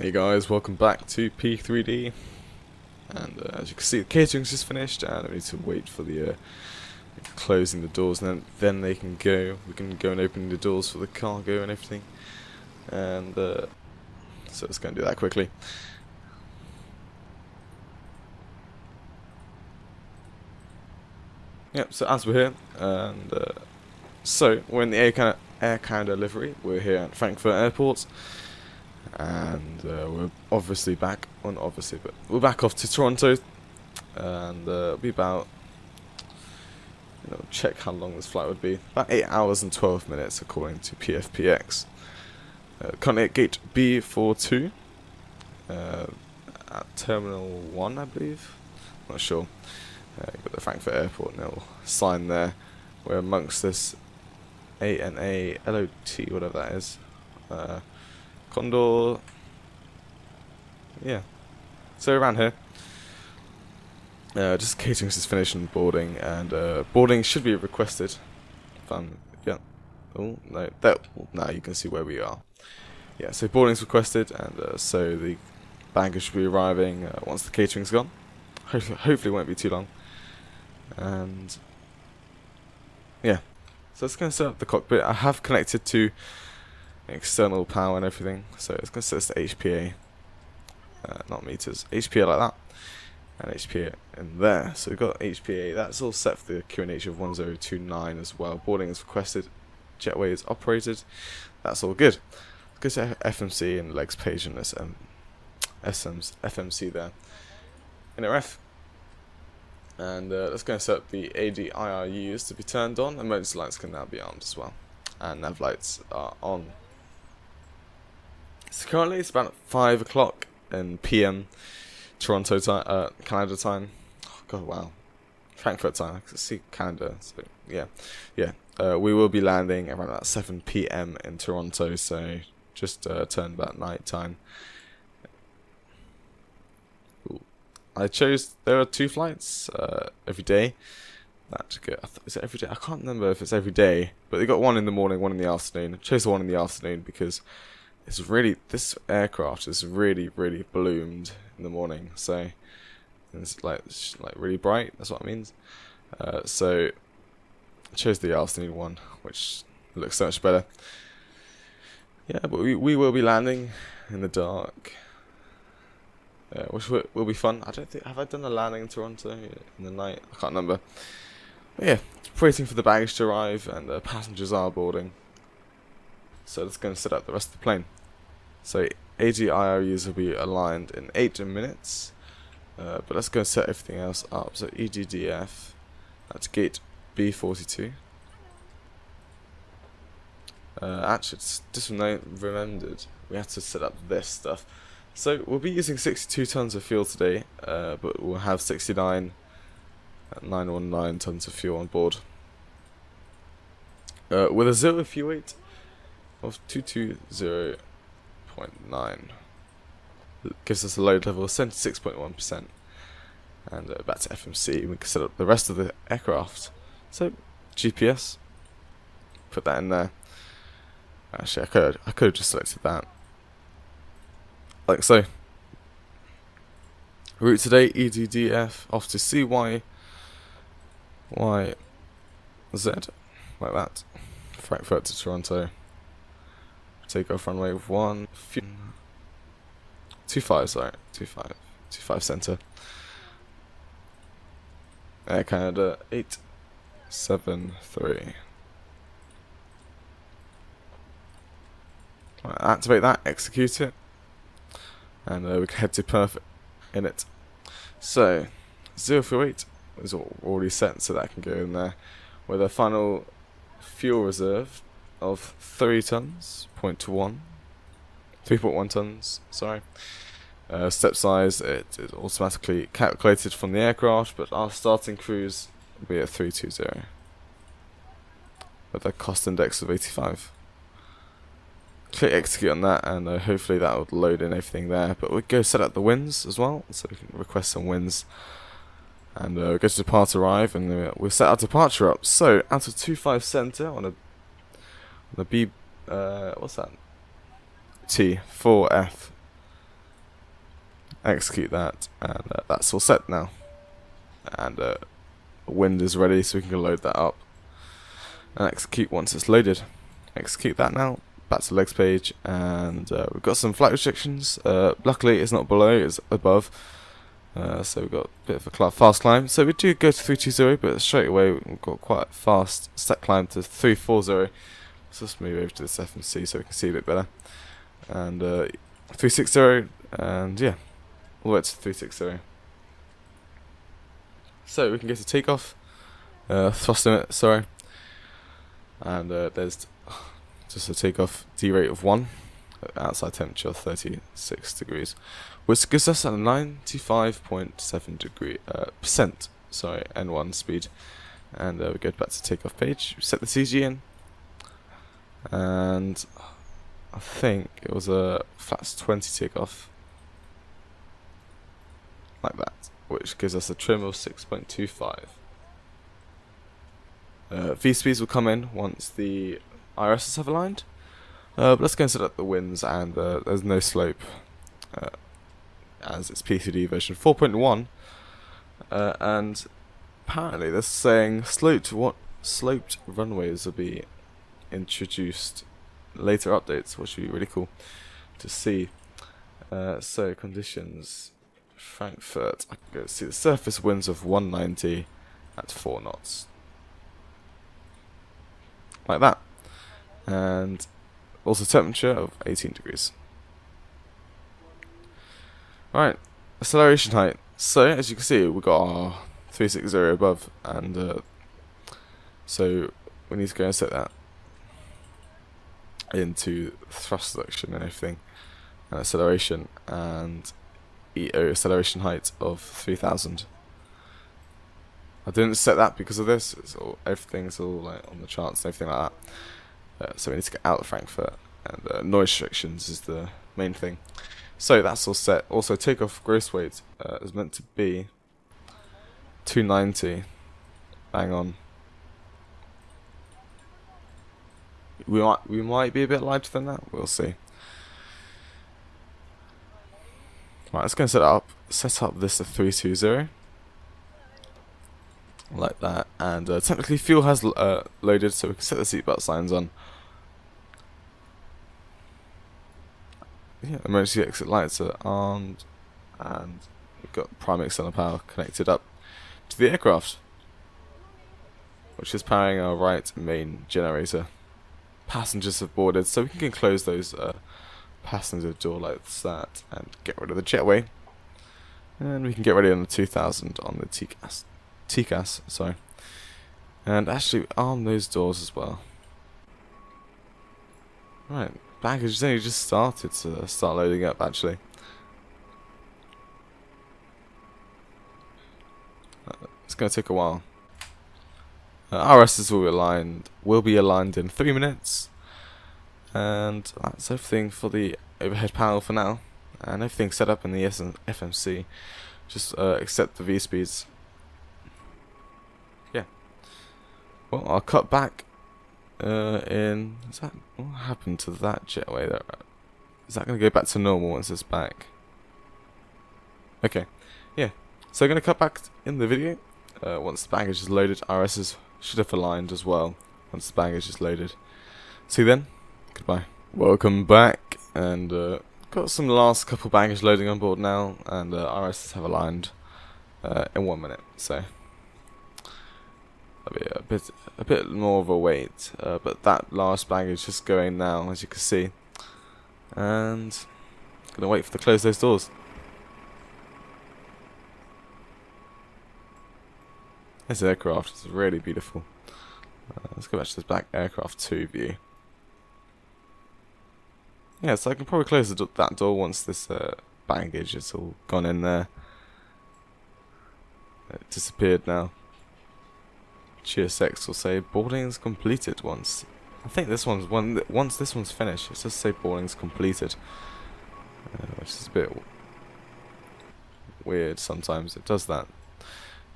Hey guys, welcome back to P3D, and as you can see the catering's just finished and I need to wait for the closing the doors, and then they can go. We can go and open the doors for the cargo and everything, and so let's go and do that quickly. Yep, so as we're here, and so we're in the Air Canada livery. We're here at Frankfurt Airport. And we're obviously back, well not obviously, but we're back off to Toronto, and it'll be about, check how long this flight would be, about 8 hours and 12 minutes according to PFPX. Currently at gate B4.2, at Terminal 1 I believe, not sure. You've got the Frankfurt Airport now sign there. We're amongst this ANA LOT, whatever that is. Condor, yeah, so around here, just catering is finished and boarding, and boarding should be requested. Yeah, oh no, now you can see where we are. Yeah, so boarding's requested, and so the baggage should be arriving once the catering's gone. Hopefully it won't be too long, and yeah, so let's go and set up the cockpit. I have connected to external power and everything, so it's going to set us to HPA, not meters, HPA like that, and HPA in there. So we've got HPA, that's all set for the QNH of 1029 as well. Boarding is requested, jetway is operated, that's all good. Let's go to FMC and legs page and this FMC there, NRF, and let's go and set up the ADIRUs to be turned on. Emergency lights can now be armed as well, and nav lights are on. So currently it's about 5 o'clock in PM, Toronto time, Canada time. Oh god, wow, Frankfurt time. I can see Canada. So yeah. We will be landing around about 7 PM in Toronto. So just turned about night time. Ooh. I chose. There are 2 flights every day. Is it every day? I can't remember if it's every day, but they got one in the morning, one in the afternoon. I chose the one in the afternoon because this aircraft is really ballooned in the morning, so it's like really bright. That's what it means. So I chose the afternoon one, which looks so much better. Yeah, but we will be landing in the dark, which will be fun. I don't think have I done a landing in Toronto in the night. I can't remember. But yeah, waiting for the baggage to arrive, and the passengers are boarding. So let's go and set up the rest of the plane. So ADIRUs will be aligned in 8 minutes, but let's go and set everything else up. So EDDF, that's gate B42. Actually, just remembered we had to set up this stuff. So we'll be using 62 tons of fuel today, but we'll have 919 tons of fuel on board. With a zero fuel weight of 220.9, gives us a load level of 76.1%. And back to FMC, we can set up the rest of the aircraft. So GPS, put that in there. Actually, I could have just selected that, like so. Route today, EDDF off to CYYZ, like that. Frankfurt to Toronto. Take off runway 25, sorry, 25 center. Air Canada 873. Right, activate that, execute it, and we can head to perfect in it. So 0 fuel weight is already set, so that can go in there with a final fuel reserve of 3.1 tons, sorry. Step size, it is automatically calculated from the aircraft, but our starting cruise will be at 320 with a cost index of 85. Click execute on that, and hopefully that will load in everything there. But we'll go set up the winds as well, so we can request some winds. And we'll go to depart arrive, and we'll set our departure up. So out of 25 center on a B, what's that? T4F execute that, and that's all set now. And wind is ready, so we can load that up and execute once it's loaded. Execute that now. Back to the legs page, and we've got some flight restrictions. Luckily, it's not below; it's above. So we've got a bit of a fast climb. So we do go to 320, but straight away we've got quite a fast set climb to 340. So let's move over to this FMC so we can see a bit better. And 360, and yeah, all the way to 360. So we can get to takeoff, thrust limit, sorry. And there's just a takeoff D rate of 1, outside temperature of 36 degrees, which gives us a 95.7 percent, sorry, N1 speed. And we go back to takeoff page, we set the CG in, and I think it was a flat 20 takeoff, like that, which gives us a trim of 6.25. V-speeds will come in once the IRSs have aligned. But let's go and set up the winds, and there's no slope, as it's P3D version 4.1. And apparently they're saying sloped runways will be introduced later updates, which would be really cool to see. So conditions, Frankfurt, I can go see the surface winds of 190 at 4 knots. Like that. And also temperature of 18 degrees. Alright, acceleration height. So as you can see, we've got our 360 above, and so we need to go and set that into thrust selection and everything, and acceleration, and EO acceleration height of 3000. I didn't set that because of this. Everything's all like on the charts and everything like that. So we need to get out of Frankfurt, and noise restrictions is the main thing. So that's all set. Also, takeoff gross weight is meant to be 290. Bang on. We might be a bit lighter than that. We'll see. Right, let's go and set up this to 320. Like that, and technically fuel has loaded, so we can set the seatbelt signs on. Yeah, emergency exit lights are armed, and we've got prime external power connected up to the aircraft, which is powering our right main generator. Passengers have boarded, so we can close those passenger door like that and get rid of the jetway, and we can get ready on the 2000 on the TCAS, sorry, and actually arm those doors as well. Right, baggage has only just started to start loading up actually. It's going to take a while. RSs will be aligned in 3 minutes, and that's everything for the overhead panel for now, and everything's set up in the FMC, just except the V speeds. Yeah. Well, I'll cut back in. What happened to that jetway there? Is that going to go back to normal once it's back? Okay. Yeah. So I'm going to cut back in the video. Once the baggage is loaded, RSs should have aligned as well once the baggage is loaded. See you then. Goodbye. Welcome back, and got some last couple baggage loading on board now, and RSs have aligned in 1 minute. So that'll be a bit more of a wait, but that last baggage is going now, as you can see, and gonna wait for to close those doors. This aircraft is really beautiful. Let's go back to this back aircraft 2 view. Yeah, so I can probably close that door once this baggage is all gone in there. It disappeared now. GSX will say boarding's completed once. I think this one's once this one's finished, it just say boarding's completed, which is a bit weird. Sometimes it does that.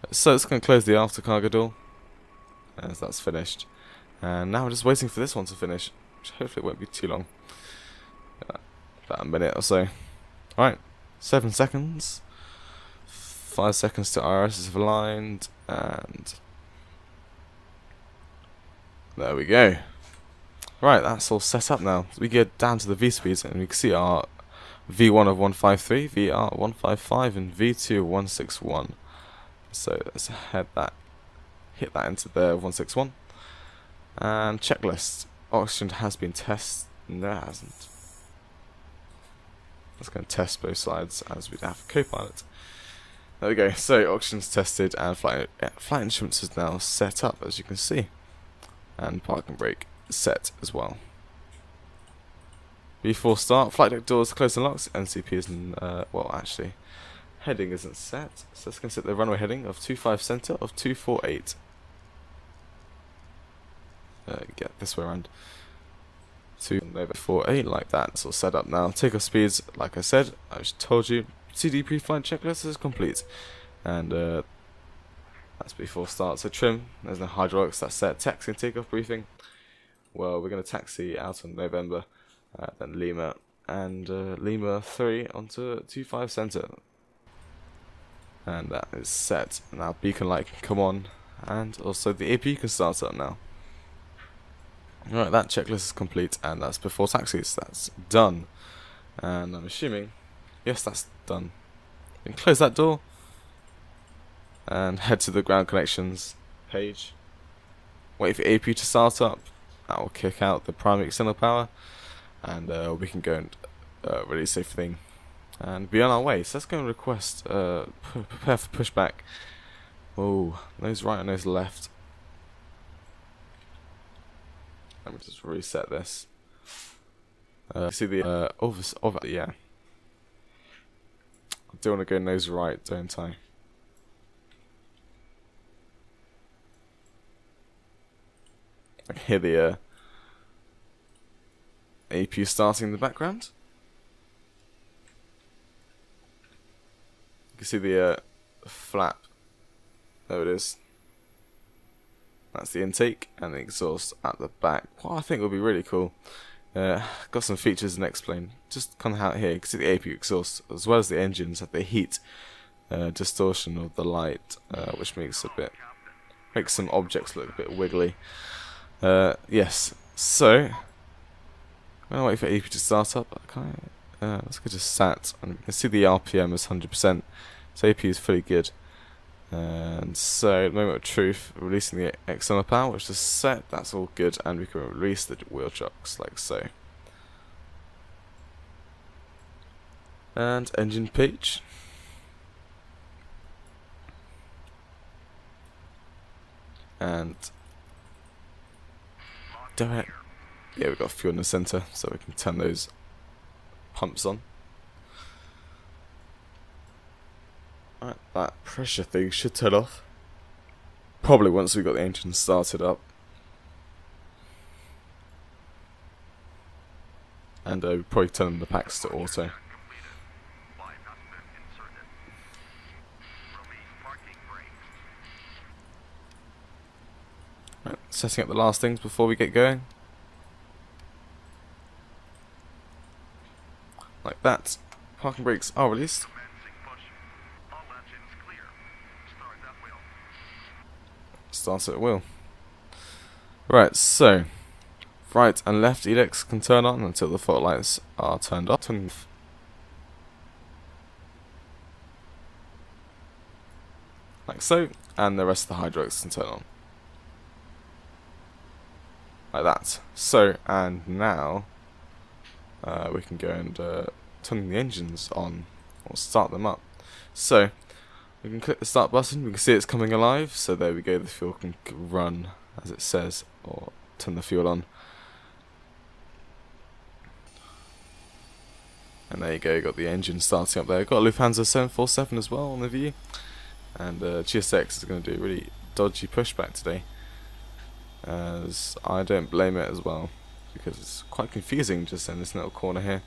So it's going to close the after cargo door, as that's finished, and now we're just waiting for this one to finish, which hopefully it won't be too long, about a minute or so. Alright, 7 seconds. 5 seconds to IRS is aligned, and there we go. Right, that's all set up now. So we get down to the V speeds, and we can see our V1 of 153, VR 155, and V2 of 161. So let's hit that into the 161. And checklist. Oxygen has been tested. No, it hasn't. Let's go and test both sides as we have a co-pilot. There we go. So oxygen's tested, and flight instruments is now set up, as you can see, and parking brake set as well. V4 start. Flight deck doors closed and locked. NCP is well, actually, heading isn't set, so let's go and set the runway heading of 25 center of 248. Get this way around. 248 like that. It's all set up now. Takeoff speeds, like I said, I just told you. CD pre-flight checklist is complete, and that's before start. So trim, there's no hydraulics, that's set. Taxi and takeoff briefing. Well, we're going to taxi out on November, then Lima, and Lima 3 onto 25 center, and that is set. Now beacon light can come on, and also the AP can start up now. Alright, that checklist is complete, and that's before taxis. That's done, and I'm assuming, yes, that's done. You can close that door and head to the ground connections page. Wait for AP to start up. That will kick out the primary external power, and we can go and release everything and be on our way. So let's go and request prepare for pushback. Oh, nose right and nose left. Let me just reset this. See the yeah. I do want to go nose right, don't I? I can hear the AP starting in the background. You can see the flap. There it is. That's the intake and the exhaust at the back. What I think would be really cool. Got some features and explain. Just kind of out here. You can see the AP exhaust as well as the engines have the heat distortion of the light, which makes some objects look a bit wiggly. Yes. So I'm gonna wait for AP to start up. Let's go to SAT, and you can see the RPM is 100%. So AP is fully good. And so, at the moment of truth, releasing the external power, which is set, that's all good, and we can release the wheel chocks, like so. And engine page. And yeah, we've got fuel in the center, so we can turn those pumps on. Right, that pressure thing should turn off. Probably once we've got the engine started up. And we'll probably turn the packs to auto. Right, setting up the last things before we get going. Like that. Parking brakes are released. Start at will. Right, so right and left EDDF can turn on until the fault lights are turned off. Like so, and the rest of the hydraulics can turn on. Like that. So, and now we can go and turn the engines on, or start them up. So, we can click the start button, we can see it's coming alive, so there we go, the fuel can run as it says, or turn the fuel on. And there you go, you got the engine starting up there. Got a Lufthansa 747 as well on the view. And GSX is going to do a really dodgy pushback today, as I don't blame it as well, because it's quite confusing just in this little corner here.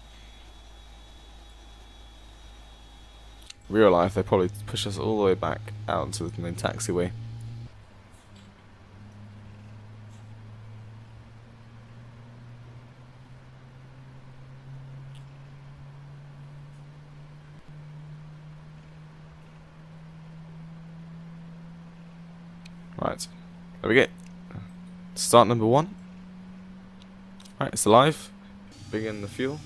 Real life, they probably push us all the way back out into the main taxiway. Right, there we go. Start number 1. Right, it's alive. Bring in the fuel.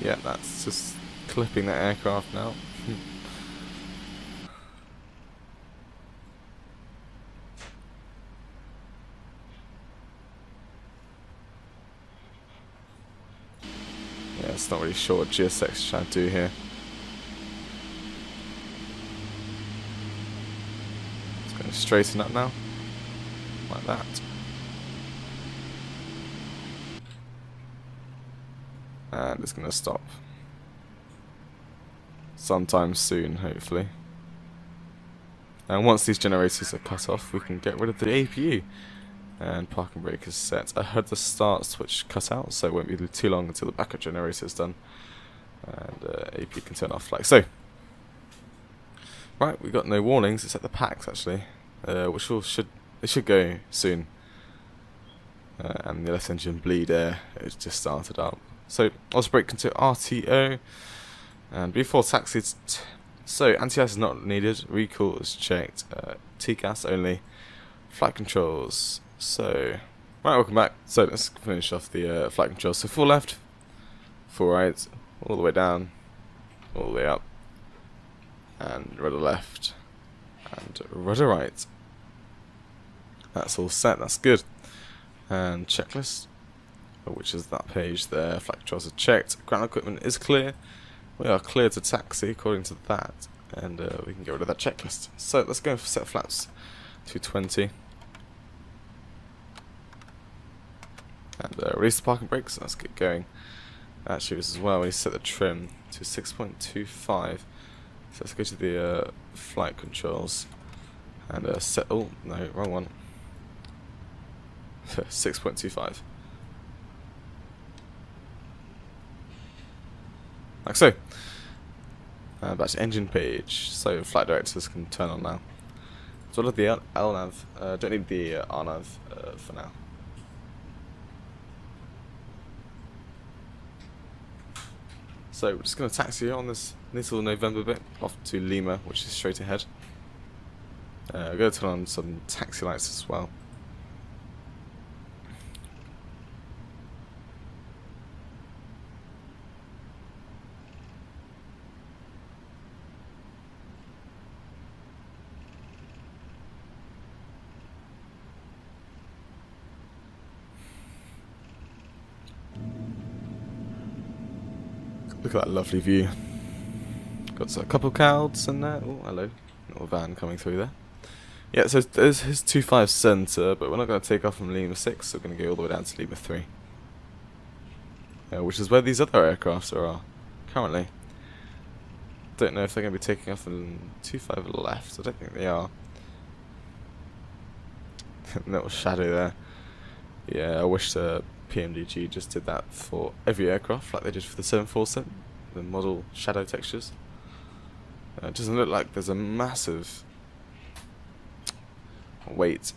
Yeah, that's just clipping that aircraft now. Yeah, it's not really sure what GSX is trying to do here. It's going to straighten up now, like that. And it's going to stop. Sometime soon, hopefully. And once these generators are cut off, we can get rid of the APU. And parking brake is set. I heard the start switch cut out, so it won't be too long until the backup generator is done. And APU can turn off like so. Right, we got no warnings except the packs actually, which should go soon. And the left engine bleed air, it's just started up. So let's brake into RTO. And before taxis, so anti-ice is not needed, recall is checked, T-gas only, flight controls. So, right, welcome back. So let's finish off the flight controls. So 4 left, 4 right, all the way down, all the way up, and rudder left, and rudder right. That's all set, that's good. And checklist, which is that page there, flight controls are checked, ground equipment is clear. We are clear to taxi according to that, and we can get rid of that checklist. So let's go for set flaps to 20. And release the parking brakes, let's get going. Actually, this as well, we set the trim to 6.25. So let's go to the flight controls and set, oh no, wrong one. 6.25. Like so. Back to engine page. So flight directors can turn on now. So what of the LNAV? Don't need the RNAV for now. So we're just going to taxi on this little November bit off to Lima, which is straight ahead. We're going to turn on some taxi lights as well. Look at that lovely view. Got a couple of clouds in there. Oh, hello. Little van coming through there. Yeah, so there's his 25 centre, but we're not going to take off from Lima 6, so we're going to go all the way down to Lima 3. Which is where these other aircraft are currently. Don't know if they're going to be taking off from 25 left. I don't think they are. Little shadow there. Yeah, I wish the PMDG just did that for every aircraft, like they did for the 747, the model shadow textures. It doesn't look like there's a massive wait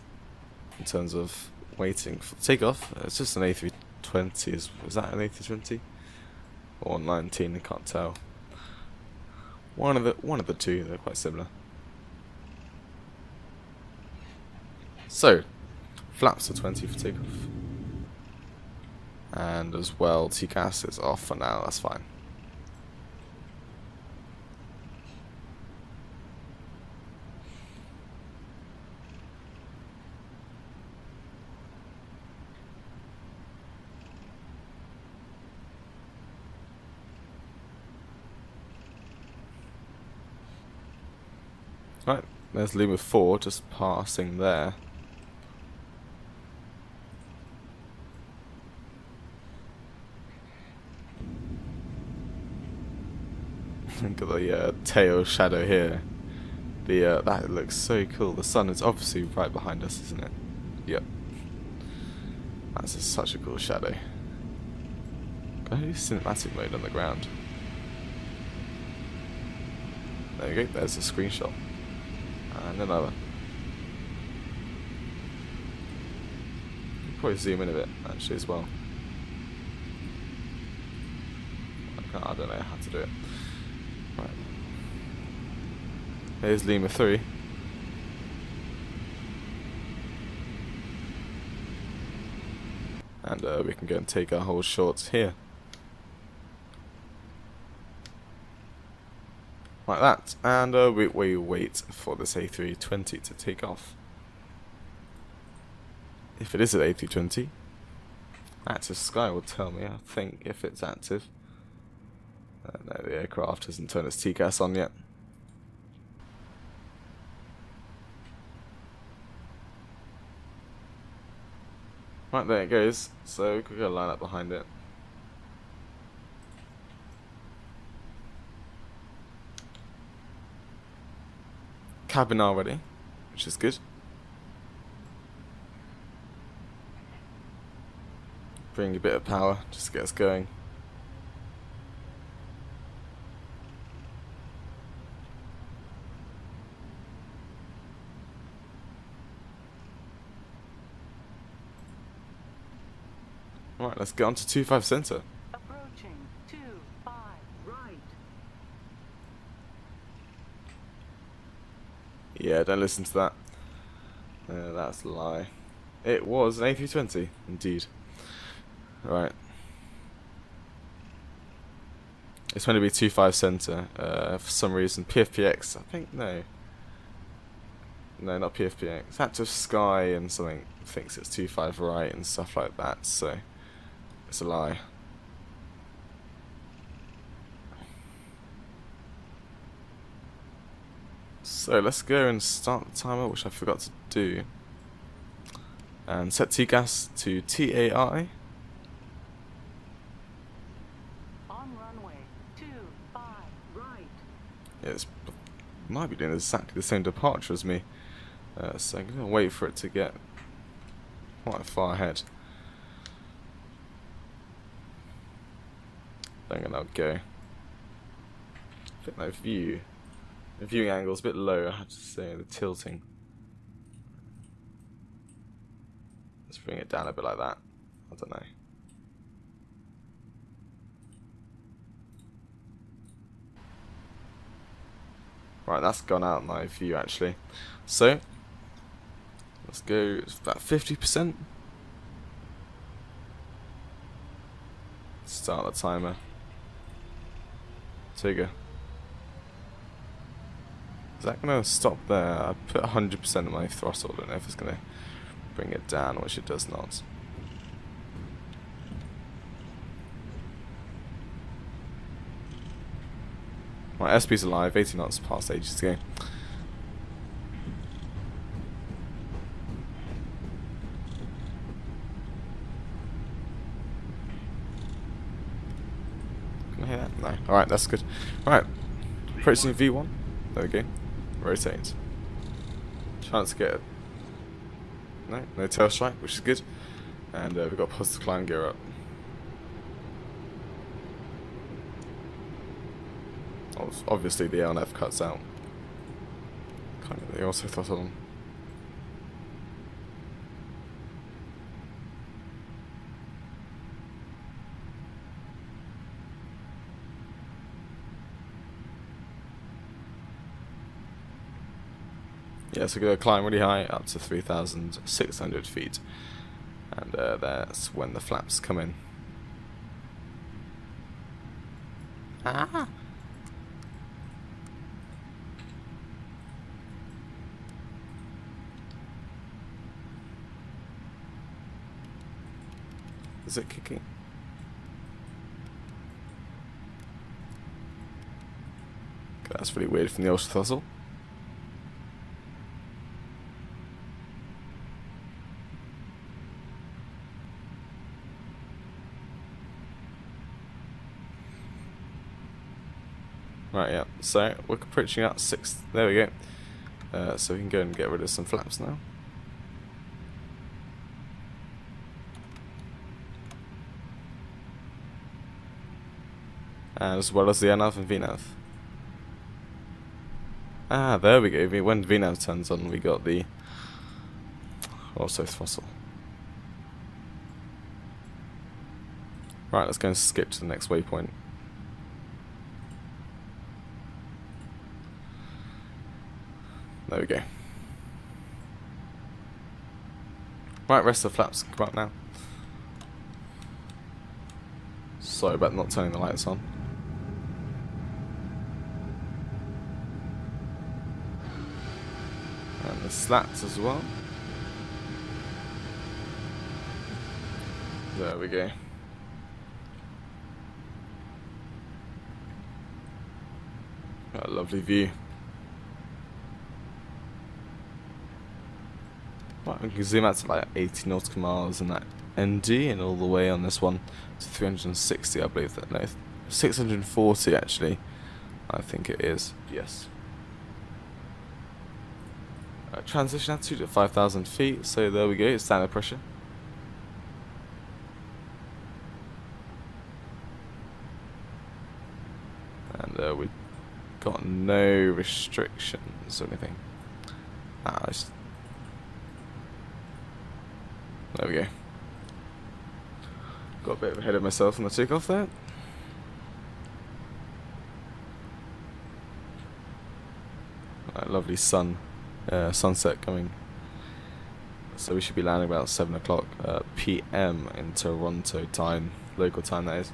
in terms of waiting for takeoff. It's just an A320. Is that an A320 or 19? I can't tell. One of the two. They're quite similar. So flaps are 20 for takeoff. And as well, T-gas is off for now, that's fine. Right, there's Lima 4 just passing there. Got the tail shadow here. That looks so cool. The sun is obviously right behind us, isn't it? Yep. That's such a cool shadow. Go cinematic mode on the ground. There you go. There's a screenshot. And another. You can probably zoom in a bit actually as well. I don't know how to do it. Right. Here's Lima 3. And we can go and take our whole shorts here. Like that. And we wait for this A320 to take off. If it is an A320, active sky will tell me, I think, if it's active. No, the aircraft hasn't turned its TCAS on yet. Right, there it goes. So we could go line up behind it. Cabin already, which is good. Bring a bit of power just to get us going. Right, let's get on to 25 center. Approaching 25 right. Yeah, don't listen to that. That's a lie. It was an A320, indeed. Right. It's meant to be 25 center. For some reason, PFPX. I think no. No, not PFPX. Active Sky and something thinks it's 25 right and stuff like that. So it's a lie. So let's go and start the timer, which I forgot to do. And set TCAS to TAI. On runway 25 right. Yeah, it might be doing exactly the same departure as me. So I'm going to wait for it to get quite far ahead. Then I'm going to go. I think my viewing angle is a bit low, I have to say, the tilting. Let's bring it down a bit like that. I don't know. Right, that's gone out my view actually. So let's go. It's about 50%. Start the timer. Trigger. Is that gonna stop there? I put 100% of my throttle. I don't know if it's gonna bring it down, which it does not. My SP's alive, 80 knots past ages ago. Can I hear that? No. Alright, that's good. Alright. Approaching V1. There we go. Rotate. Chance to get it. No tail strike, which is good. And we've got positive climb gear up. Obviously the LNF cuts out. Kind of the also throttle on. Yeah, so we're going to climb really high, up to 3,600 feet. And that's when the flaps come in. Ah! Is it kicking? Okay, that's really weird from the ultra throttle. Right, yeah, so we're approaching out 6. There we go. So we can go and get rid of some flaps now. As well as the NAV and VNAV. Ah, there we go. When VNAV turns on, we got the also throttle. Right, let's go and skip to the next waypoint. There we go. Right, rest of the flaps come up now. Sorry about not turning the lights on. And the slats as well. There we go. Got a lovely view. Right, we can zoom out to like 80 nautical miles and that ND, and all the way on this one to 360, I believe that. No, 640 actually. I think it is. Yes. Transition altitude at 5,000 feet. So there we go. It's standard pressure. And we've got no restrictions or anything. There we go. Got a bit ahead of myself on the takeoff there. Lovely sunset coming. So we should be landing about 7 o'clock PM in Toronto time, local time that is.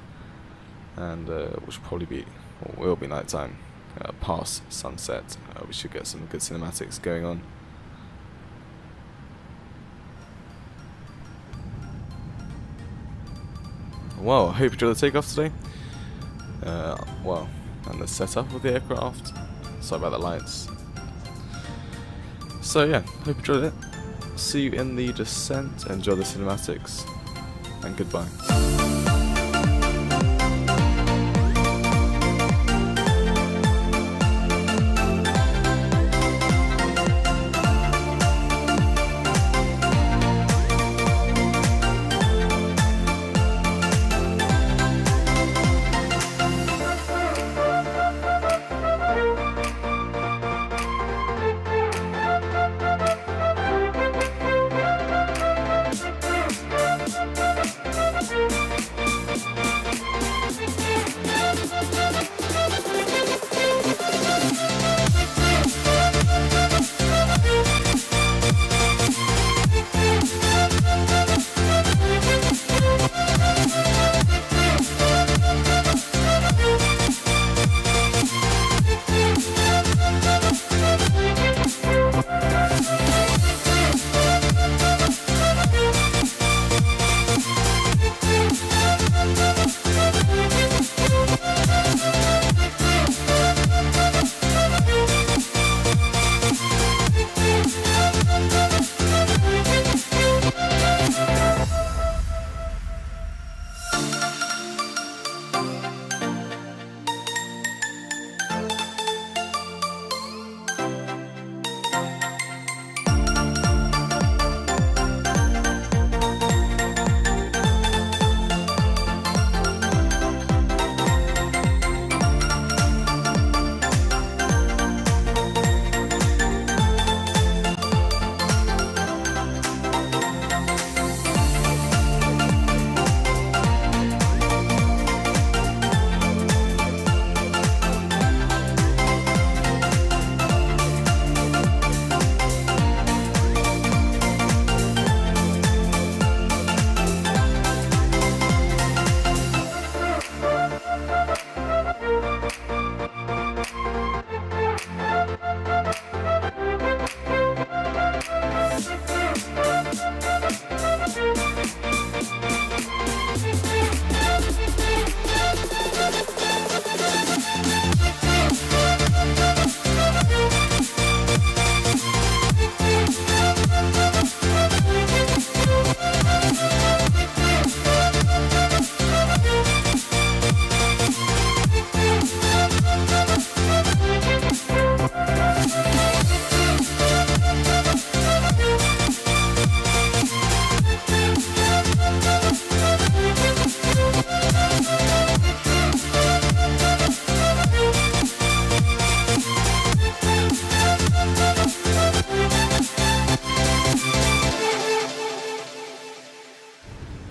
And which will probably be, or will be night time, past sunset. We should get some good cinematics going on. Well, I hope you enjoyed the takeoff today. Well, and the setup of the aircraft. Sorry about the lights. So yeah, hope you enjoyed it. See you in the descent. Enjoy the cinematics, and goodbye.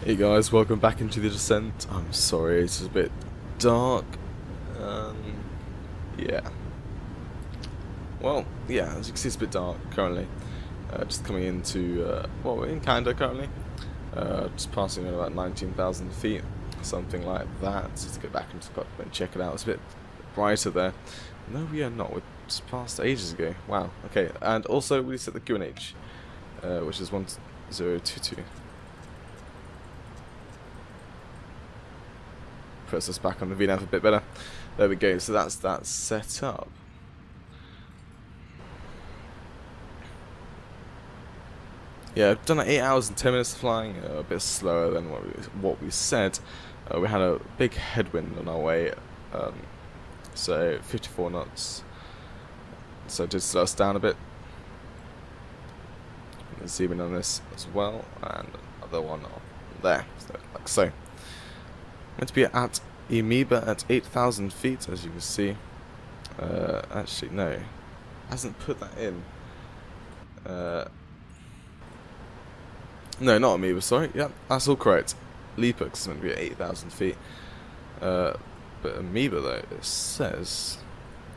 Hey guys, welcome back into the descent. I'm sorry, it's a bit dark. Yeah. Well, yeah, as you can see, it's a bit dark currently. Just coming into, well, we're in Canada currently. Just passing at about 19,000 feet, something like that. Just get back into the cockpit and check it out. It's a bit brighter there. No, we are not. We're just passed ages ago. Wow. Okay, and also we set the QNH, which is 1022. Puts us back on the VNAV a bit better. There we go. So that's that set up. Yeah, I've done like 8 hours and 10 minutes of flying, a bit slower than what we said. We had a big headwind on our way, so 54 knots. So it did slow us down a bit. Let's zoom in on this as well, and another one on there, so, like so. Meant to be at Amoeba at 8,000 feet, as you can see. Actually, no, hasn't put that in. No, not Amoeba, sorry. Yeah, that's all correct. Leapux is meant to be at 8,000 feet. But Amoeba, though, it says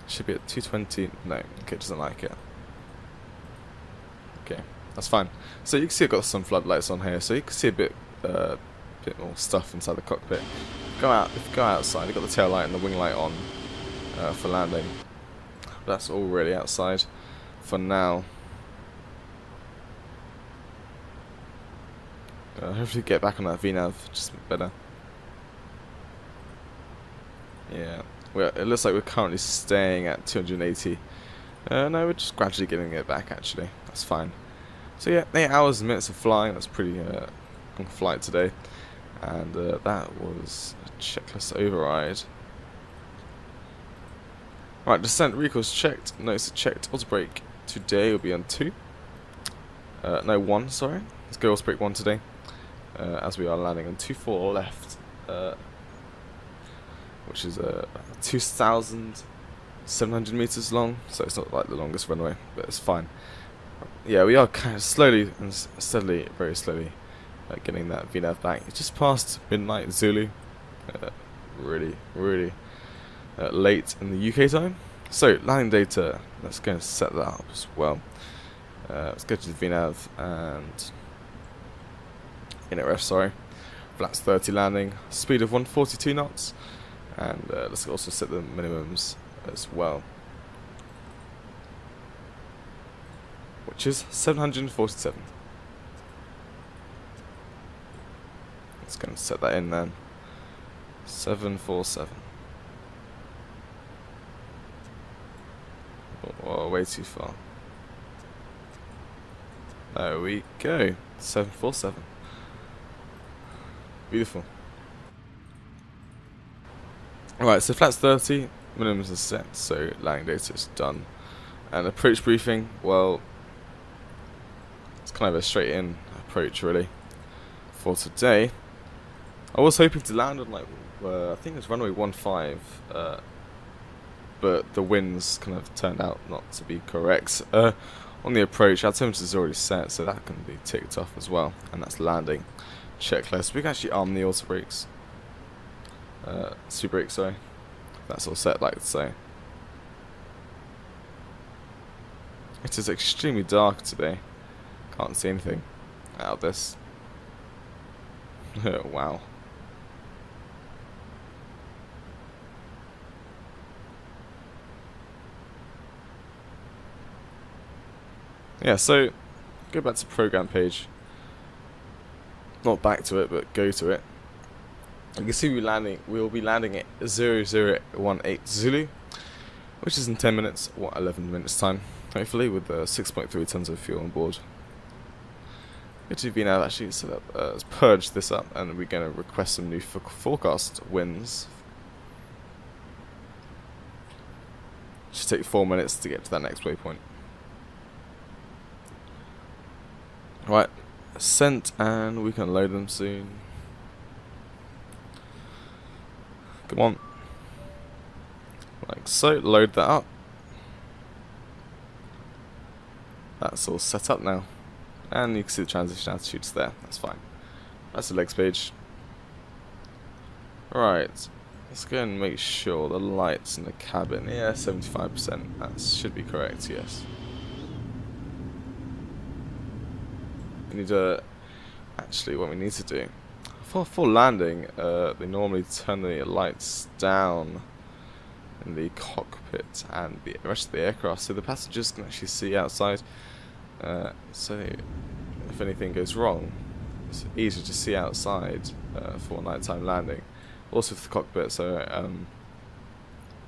should be at 220. No, okay, it doesn't like it. Okay, that's fine. So you can see I've got some floodlights on here, so you can see a bit more stuff inside the cockpit. If you go outside, you've got the tail light and the wing light on for landing. That's all really outside for now. Hopefully get back on that VNAV just a bit better. Yeah, it looks like we're currently staying at 280. No, we're just gradually getting it back actually. That's fine. So yeah, 8 hours and minutes of flying. That's pretty long flight today. And that was a checklist override. Right, descent recalls checked. Notice checked. Auto brake today will be on 2. No, 1, sorry. Let's go auto brake 1 today. As we are landing on 24 left, which is 2,700 meters long, so it's not like the longest runway, but it's fine. Yeah, we are kind of slowly and steadily, very slowly, getting that VNAV back. It's just past midnight Zulu, really late in the UK time. So landing data, let's go and set that up as well. Let's go to the VNAV and init ref, sorry. Flats 30 landing, speed of 142 knots, and let's also set the minimums as well, which is 747. Let's go and set that in then. 747. Oh, way too far. There we go. 747. Beautiful. Alright, so flats 30, minimums are set, so landing data is done. And approach briefing, well, it's kind of a straight in approach really for today. I was hoping to land on like, I think it was runway 15, but the winds kind of turned out not to be correct. On the approach, our altimeter is already set, so that can be ticked off as well, and that's landing checklist. We can actually arm the auto brakes, super brakes, sorry. That's all set, like so. It is extremely dark today. Can't see anything out of this. Wow. Yeah, so go back to program page. Not back to it, but go to it. You can see we'll be landing at 0018 Zulu, which is in 10 minutes, or 11 minutes time, hopefully, with 6.3 tons of fuel on board. Go to VNAV, actually set up, let's purge this up, and we're going to request some new forecast winds. Should take 4 minutes to get to that next waypoint. Right, sent, and we can load them soon. Come on. Like so, load that up. That's all set up now. And you can see the transition altitudes there, that's fine. That's the legs page. Right, Let's go and make sure the lights in the cabin. Yeah, 75%. That should be correct. Yes. We need to. Actually, what we need to do for landing, they normally turn the lights down in the cockpit and the rest of the aircraft, so the passengers can actually see outside. So if anything goes wrong, it's easier to see outside for nighttime landing. Also for the cockpit, so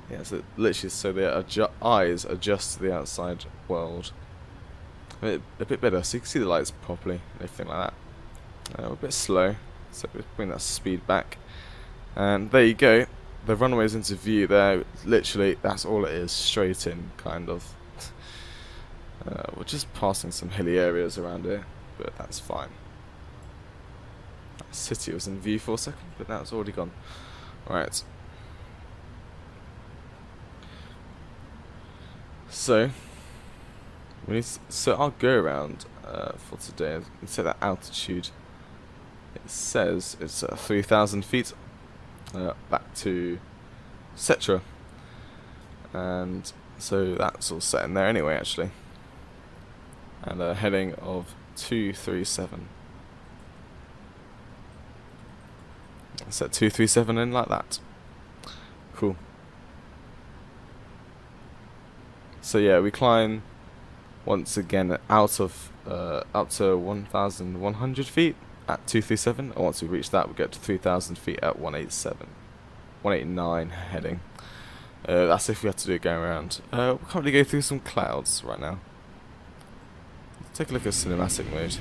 yeah, so literally, so their eyes adjust to the outside world a bit better, so you can see the lights properly and everything like that. We're a bit slow, so we bring that speed back, and there you go. The runway's into view there. Literally, that's all it is, straight in, kind of. We're just passing some hilly areas around here, but that's fine. That city was in view for a second, but now it's already gone. Right. So we need to set our go around for today and set that altitude. It says it's 3,000 feet back to Cetra, and so that's all set in there anyway, actually. And a heading of 237. Set 237 in like that. Cool. So yeah, we climb once again out of up to 1,100 feet at 237, and once we reach that we get to 3,000 feet at 187, 189 heading. That's if we have to do it going around. We'll currently go through some clouds right now. Let's take a look at cinematic mode.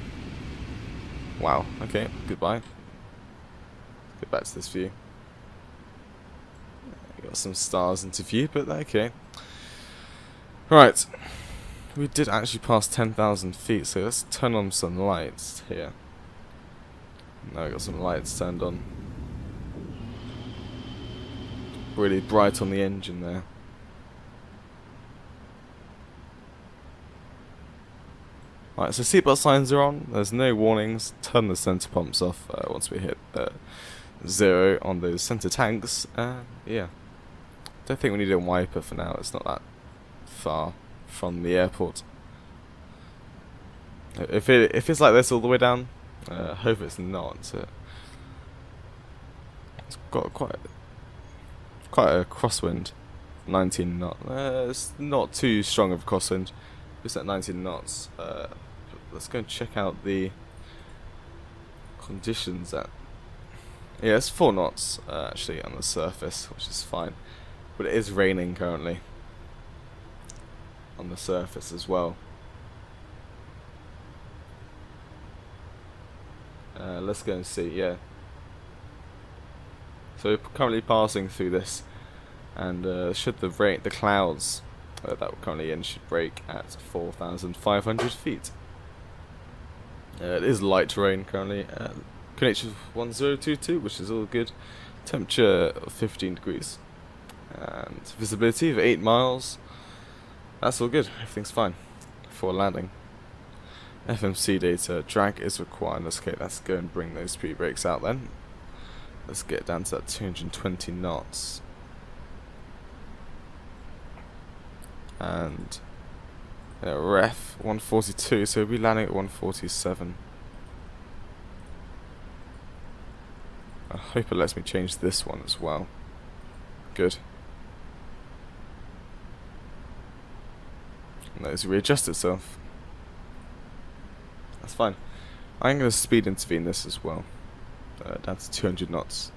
Wow, okay, goodbye. Get back to this view. Got some stars into view, but okay. Right, we did actually pass 10,000 feet, so let's turn on some lights here. Now we got some lights turned on. Really bright on the engine there. Right, so seatbelt signs are on. There's no warnings. Turn the center pumps off once we hit 0 on those center tanks. Yeah, don't think we need a wiper for now. It's not that far from the airport. If it's like this all the way down, hope it's not. It's got quite a crosswind, 19 knots. It's not too strong of a crosswind. It's at 19 knots. Let's go and check out the conditions. Yeah, it's 4 knots actually on the surface, which is fine. But it is raining currently on the surface as well. Let's go and see. Yeah. So we're currently passing through this, and should the clouds that we're currently in should break at 4,500 feet. It is light rain currently. QNH is 1022, which is all good. Temperature of 15 degrees. And visibility of 8 miles. That's all good. Everything's fine for landing. FMC data. Drag is required. Let's go and bring those speed brakes out then. Let's get down to that 220 knots. And ref 142, so we'll be landing at 147. I hope it lets me change this one as well. Good. And it's readjust itself. That's fine. I'm going to speed intervene this as well. Down to 200 knots.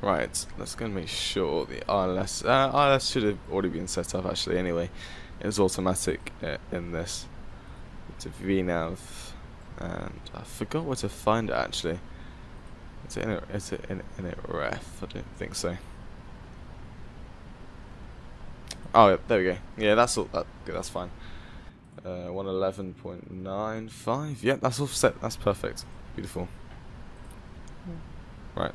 Right, let's go and make sure the RLS... RLS should have already been set up actually anyway. It was automatic in this. It's a VNAV, and I forgot where to find it actually. Is it in a ref? I don't think so. Oh, yeah, there we go. Yeah, that's all. That's fine. 111.95. Yeah, that's all set. That's perfect. Beautiful. Right.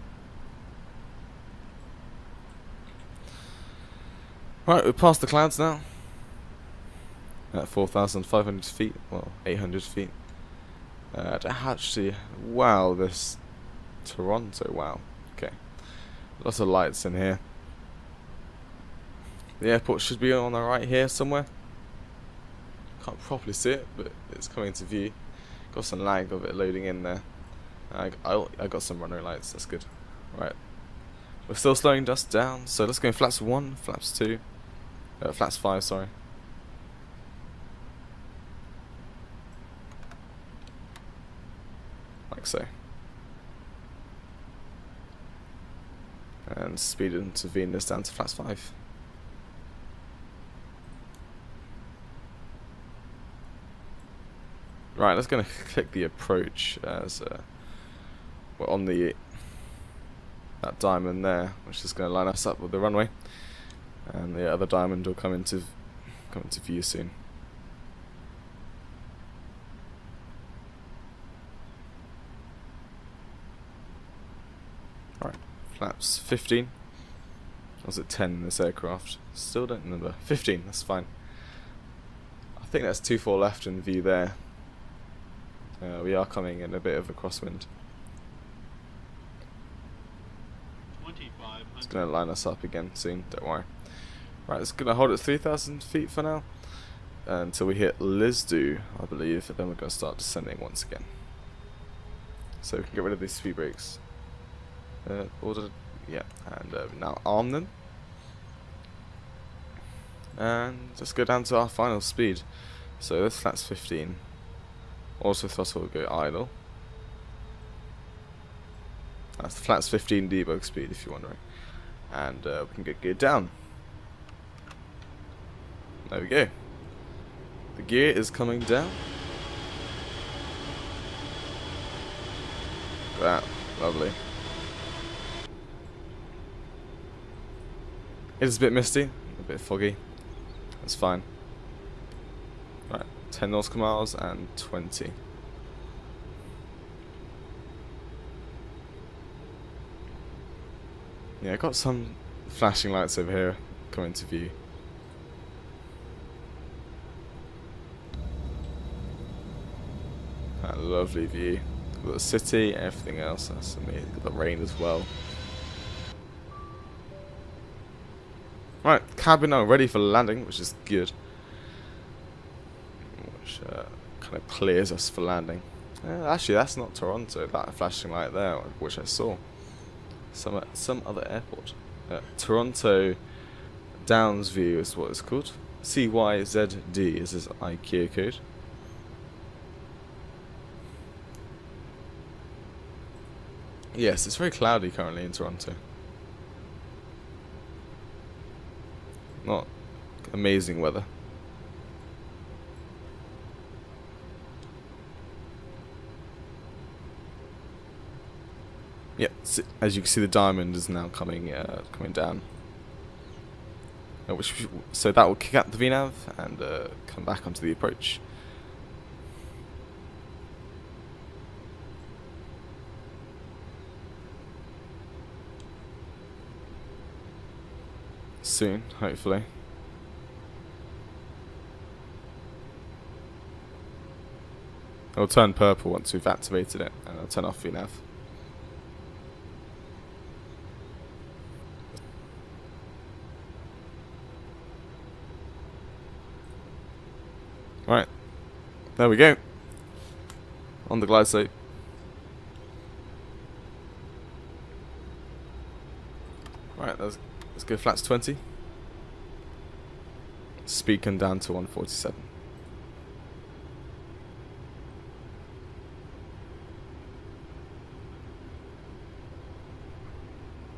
Right, we're past the clouds now. at 4,500 feet, well, 800 feet. Actually, wow, this Toronto, wow. Okay, lots of lights in here. The airport should be on the right here somewhere. Can't properly see it, but it's coming into view. Got some lag of it loading in there. I got some runway lights, that's good. Right, we're still slowing dust down, so let's go flaps 1, flaps 2, flaps 5, sorry. Like so. And speed intervene this down to flaps 5. Right, let's go and click the approach as we're on that diamond there, which is going to line us up with the runway, and the other diamond will come into view soon. Right, flaps 15. Was it 10 in this aircraft? Still don't remember. 15, that's fine. I think that's 2-4 left in view there. We are coming in a bit of a crosswind. It's going to line us up again soon, don't worry. Right, it's going to hold at 3,000 feet for now, until we hit Lisdu, I believe, and then we're going to start descending once again. So we can get rid of these speed brakes. Yeah, and now arm them. And just go down to our final speed. So this flat's 15. Also throttle will go idle. That's the flat's 15 debug speed if you're wondering. And we can get geared down. There we go. The gear is coming down. That, lovely. It is a bit misty, a bit foggy. That's fine. Right, 10 nautical miles and 20. Yeah, I got some flashing lights over here coming to view. That lovely view. Got the city, everything else. That's amazing. Got the rain as well. Right, cabin now ready for landing, which is good. Which kind of clears us for landing. Actually, that's not Toronto. That flashing light there, which I saw. Some other airport. Toronto Downs View is what it's called. CYZD is his IKEA code. Yes, it's very cloudy currently in Toronto. Not amazing weather. Yep, as you can see, the diamond is now coming down. So that will kick out the VNAV and come back onto the approach. Soon, hopefully. It'll turn purple once we've activated it, and I'll turn off VNAV. Right, there we go. On the glide slope. Right, let's go flats 20. Speed come down to 147.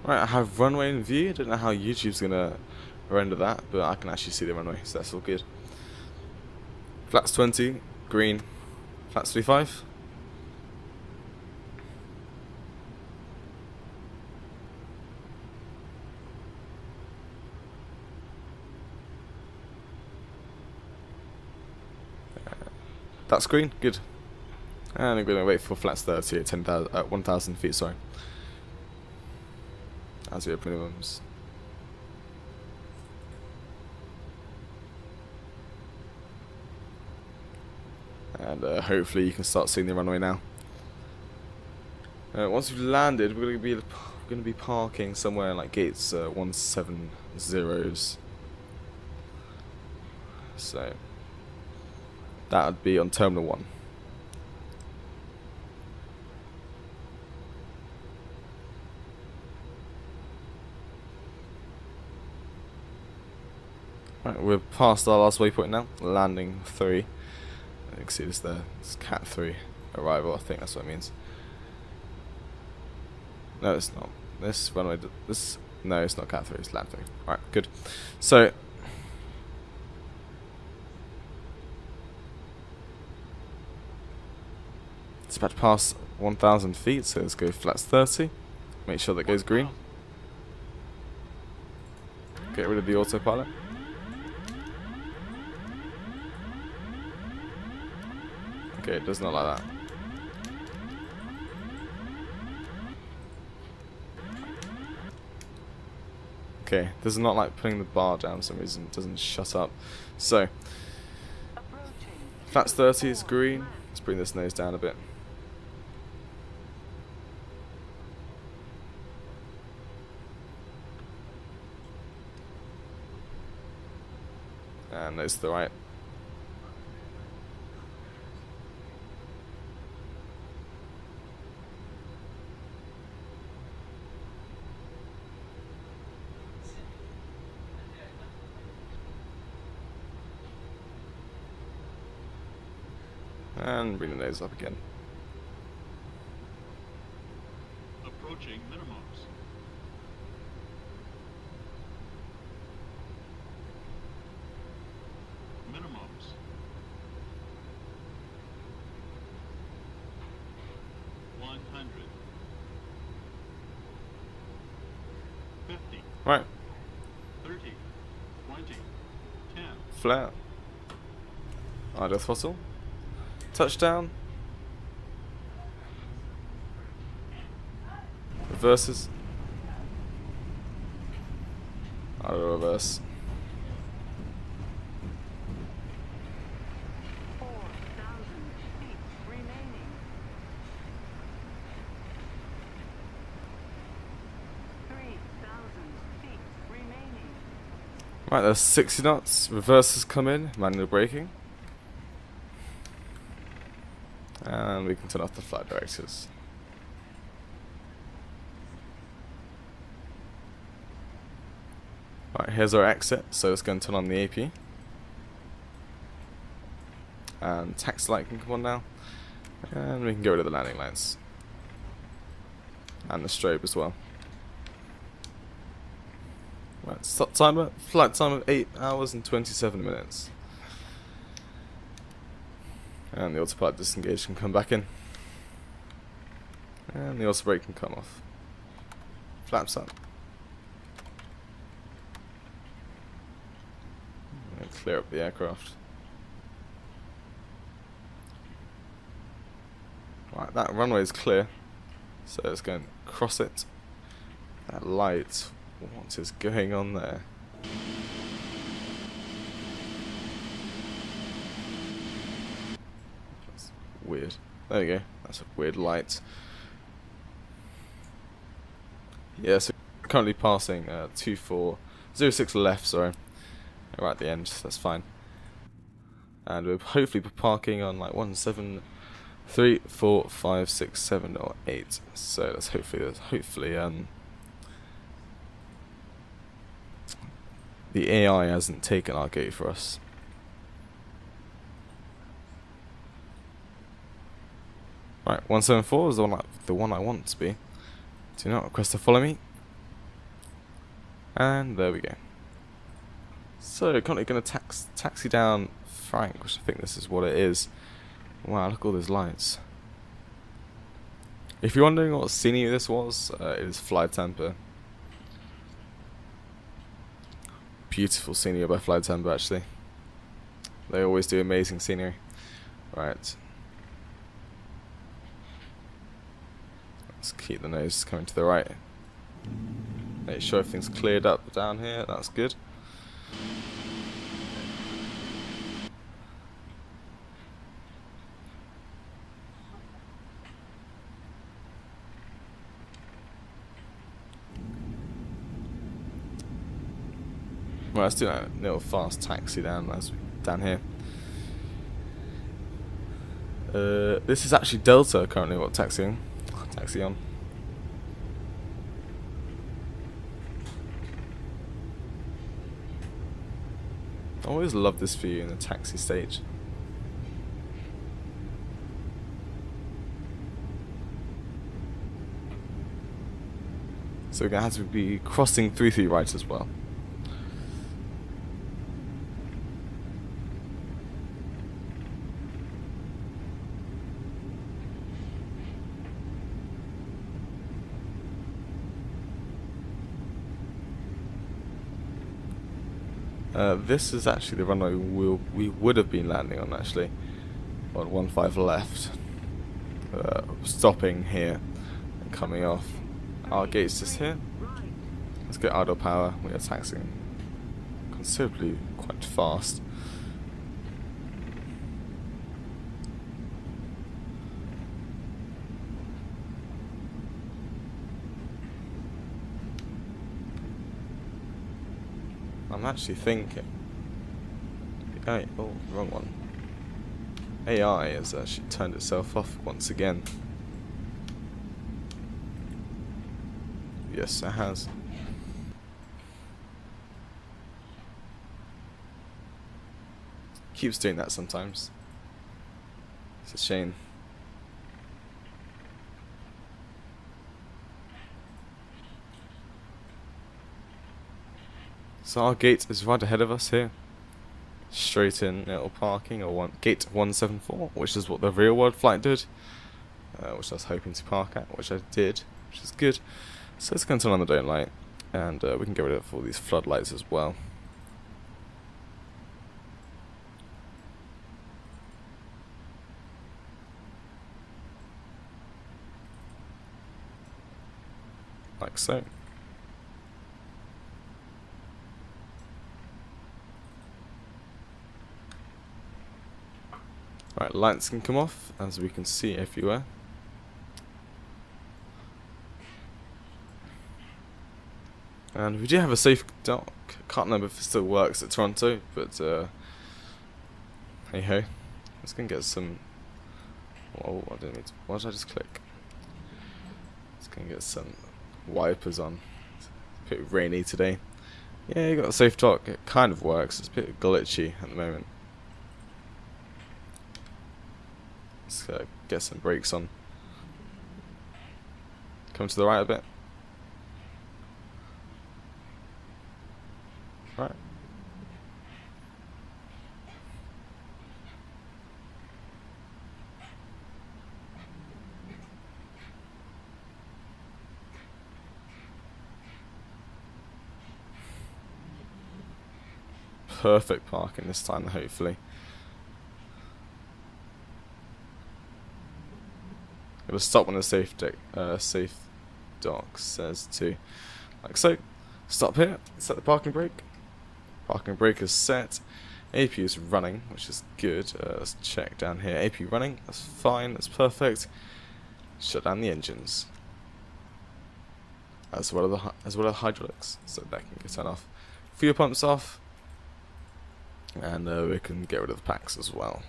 Right, I have runway in view. I don't know how YouTube's gonna render that, but I can actually see the runway, so that's all good. Flats 20, green. Flats 35. That's green, good. And I'm going to wait for flats 30 at 1,000 feet, sorry. As we open minimums. And hopefully you can start seeing the runway now. Once we've landed, we're going to be parking somewhere like gates 170s. So that would be on Terminal 1. Right, we're past our last waypoint now, landing 3. You can see this there, it's Cat 3 arrival, I think that's what it means. No, it's not. This runway, no, it's not Cat 3, it's Land 3. Alright, good. So, it's about to pass 1,000 feet, so let's go flats 30. Make sure that goes green. Get rid of the autopilot. Okay, it does not like that. Okay, does not like putting the bar down for some reason. It doesn't shut up. So, flats 30 is green. Let's bring this nose down a bit. And nose to the right. And bring the nose up again. Approaching minimums. Minimums. $100. 50. Right. 30. 20. 10. Flat. Idle throttle. Touchdown. Reverses. Idle reverse. 4,000 feet remaining. 3,000 feet remaining. Right, there's 60 knots. Reverses come in. Manual braking. And we can turn off the flight directors. Right, here's our exit, so let's go and turn on the AP. And taxi light can come on now. And we can get rid of the landing lights. And the strobe as well. Right, stop timer. Flight time of 8 hours and 27 minutes. And the autopilot disengage can come back in. And the auto brake can come off. Flaps up. And clear up the aircraft. Right, that runway is clear. So let's go and cross it. That light, what is going on there? Weird. There you go. That's a weird light. Yeah, so we're currently passing 2406 left, sorry. Right at the end, that's fine. And we're hopefully parking on like 173, 4, 5, 6, 7, or 8. So let's hopefully the AI hasn't taken our gate for us. Right, 174 is the one I want to be. Do not request to follow me. And there we go. So, currently going to taxi down Frank, which I think this is what it is. Wow, look at all those lights. If you're wondering what scenery this was, it is Flight Temper. Beautiful scenery by Flight Temper, actually. They always do amazing scenery. Right. Let's keep the nose coming to the right. Make sure everything's cleared up down here, that's good. Right, let's do that little fast taxi down here. This is actually Delta currently what taxi on. I always love this view in the taxi stage. So we're going to have to be crossing 3 right as well. This is actually the runway we would have been landing on actually. On 15 left. Stopping here and coming off. Our gate's just here. Let's get idle power. We are taxiing considerably quite fast. I'm actually thinking. Oh, wrong one. AI has actually turned itself off once again. Yes, it has. Keeps doing that sometimes. It's a shame. So our gate is right ahead of us here. Straight in little parking, or gate 174, which is what the real world flight did. Which I was hoping to park at, which I did, which is good. So let's go and turn on the dome light, and we can get rid of all these floodlights as well. Like so. Right, lights can come off, as we can see everywhere. And we do have a safe dock. Can't remember if it still works at Toronto, but hey ho. Let's go and get some. Oh, I didn't mean to. Why did I just click? Let's go and get some wipers on. It's a bit rainy today. Yeah, you got a safe dock. It kind of works. It's a bit glitchy at the moment. Let's get some brakes on. Come to the right a bit. Right. Perfect parking this time, hopefully. It'll stop when the safe dock says to, like so. Stop here. Set the parking brake. Parking brake is set. AP is running, which is good. Let's check down here. AP running. That's fine. That's perfect. Shut down the engines, as well as the hydraulics, so that can get turned off. Fuel pumps off, and we can get rid of the packs as well.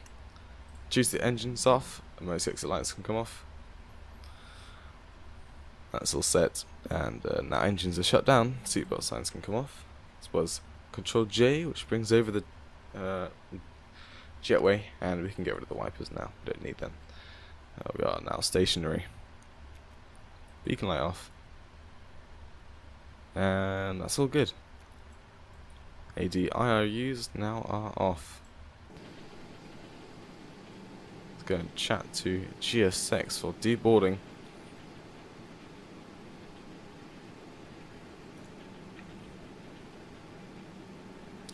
Choose the engines off, and most exit lights can come off. That's all set, and now engines are shut down. Seatbelt signs can come off. This was Control J, which brings over the jetway, and we can get rid of the wipers now. We don't need them. We are now stationary. Beacon light off, and that's all good. AD/IRUs now are off. Let's go and chat to GSX for deboarding.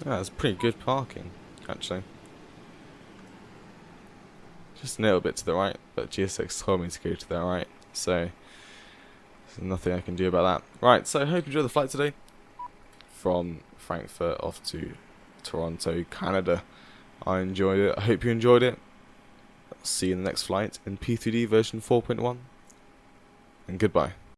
Yeah, it's pretty good parking, actually. Just a little bit to the right, but GSX told me to go to the right, so there's nothing I can do about that. Right, so I hope you enjoyed the flight today from Frankfurt off to Toronto, Canada. I enjoyed it. I hope you enjoyed it. I'll see you in the next flight in P3D version 4.1, and goodbye.